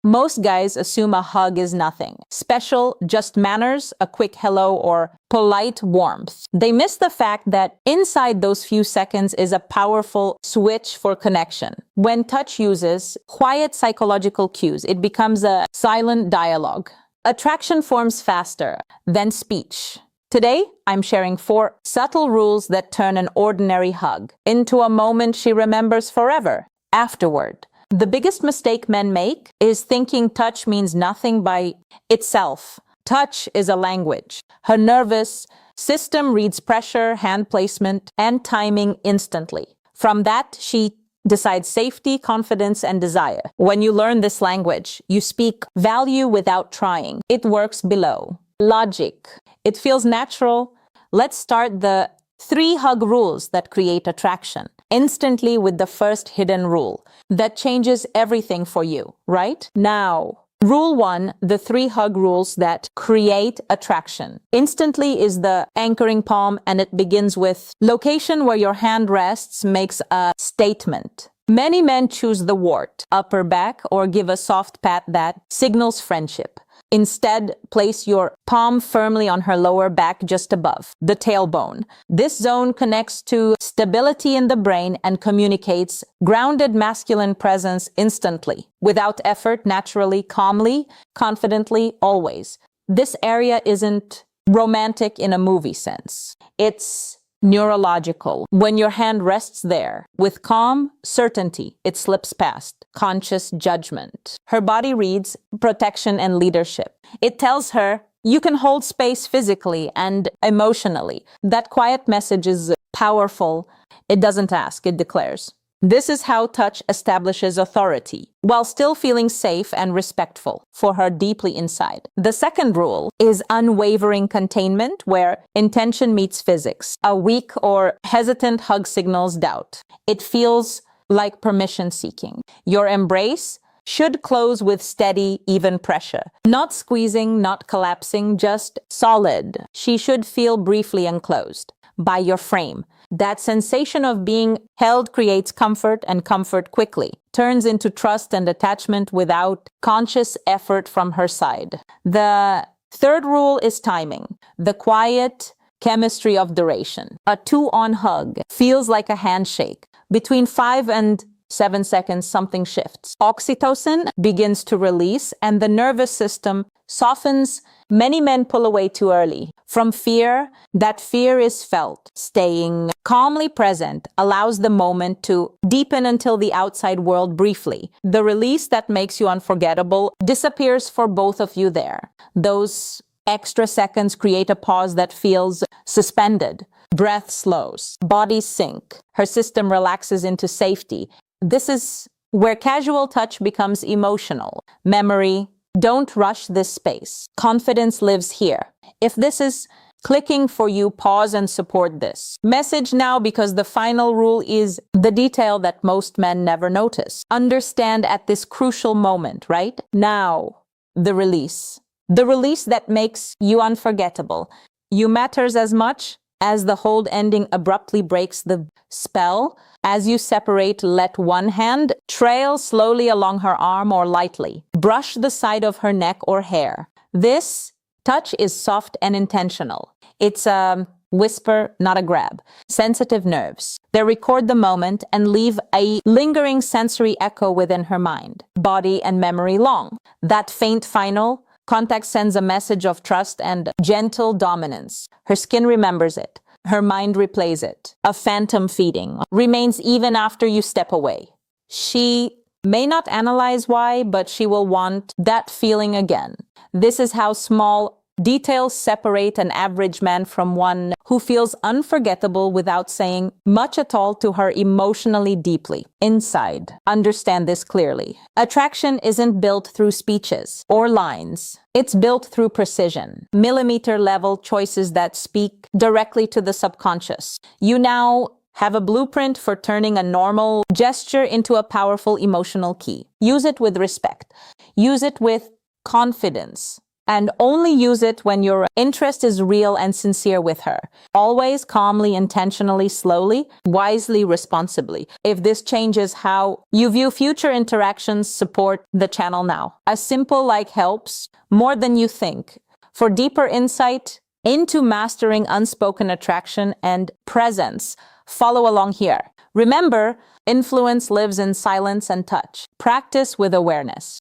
Most guys assume a hug is nothing special, just manners, a quick hello, or polite warmth. They miss the fact that inside those few seconds is a powerful switch for connection. When touch uses quiet psychological cues, it becomes a silent dialogue. Attraction forms faster than speech. Today, I'm sharing 4 subtle rules that turn an ordinary hug into a moment she remembers forever, afterward. The biggest mistake men make is thinking touch means nothing by itself. Touch is a language. Her nervous system reads pressure, hand placement, and timing instantly. From that, she decides safety, confidence, and desire. When you learn this language, you speak value without trying. It works below. Logic. It feels natural. Let's start the 3 hug rules that create attraction. Instantly with the first hidden rule that changes everything for you, right? Now, rule 1, the 3 hug rules that create attraction. Instantly is the anchoring palm, and it begins with location where your hand rests makes a statement. Many men choose the wart, upper back, or give a soft pat that signals friendship. Instead, place your palm firmly on her lower back just above the tailbone. This zone connects to stability in the brain and communicates grounded masculine presence instantly, without effort, naturally, calmly, confidently, always. This area isn't romantic in a movie sense. It's neurological. When your hand rests there, with calm certainty, it slips past conscious judgment. Her body reads protection and leadership. It tells her you can hold space physically and emotionally. That quiet message is powerful. It doesn't ask, it declares. This is how touch establishes authority, while still feeling safe and respectful for her deeply inside. The second rule is unwavering containment, where intention meets physics. A weak or hesitant hug signals doubt. It feels like permission seeking. Your embrace should close with steady, even pressure. Not squeezing, not collapsing, just solid. She should feel briefly enclosed by your frame. That sensation of being held creates comfort, and comfort quickly turns into trust and attachment without conscious effort from her side. The third rule is timing, the quiet chemistry of duration. A 2-on hug feels like a handshake. Between 5 and 7 seconds, something shifts. Oxytocin begins to release, and the nervous system softens. Many men pull away too early from fear. That fear is felt. Staying calmly present allows the moment to deepen until the outside world briefly. The release that makes you unforgettable disappears for both of you there. Those extra seconds create a pause that feels suspended. Breath slows. Bodies sink. Her system relaxes into safety. This is where casual touch becomes emotional. Memory. Don't rush this space. Confidence lives here. If this is clicking for you, pause and support this message now, because the final rule is the detail that most men never notice. Understand at this crucial moment, right? Now, the release. The release that makes you unforgettable. You matters as much as the hold ending abruptly breaks the spell. As you separate, let one hand trail slowly along her arm or lightly brush the side of her neck or hair. This touch is soft and intentional. It's a whisper, not a grab. Sensitive nerves. They record the moment and leave a lingering sensory echo within her mind, body, and memory long. That faint final contact sends a message of trust and gentle dominance. Her skin remembers it. Her mind replays it. A phantom feeding remains even after you step away. She may not analyze why, but she will want that feeling again. This is how small details separate an average man from one who feels unforgettable without saying much at all to her emotionally deeply. Inside, understand this clearly. Attraction isn't built through speeches or lines. It's built through precision, millimeter-level choices that speak directly to the subconscious. You now have a blueprint for turning a normal gesture into a powerful emotional key. Use it with respect. Use it with confidence. and only use it when your interest is real and sincere with her. Always calmly, intentionally, slowly, wisely, responsibly. If this changes how you view future interactions, support the channel now. A simple like helps more than you think. For deeper insight into mastering unspoken attraction and presence, follow along here. Remember, influence lives in silence and touch. Practice with awareness.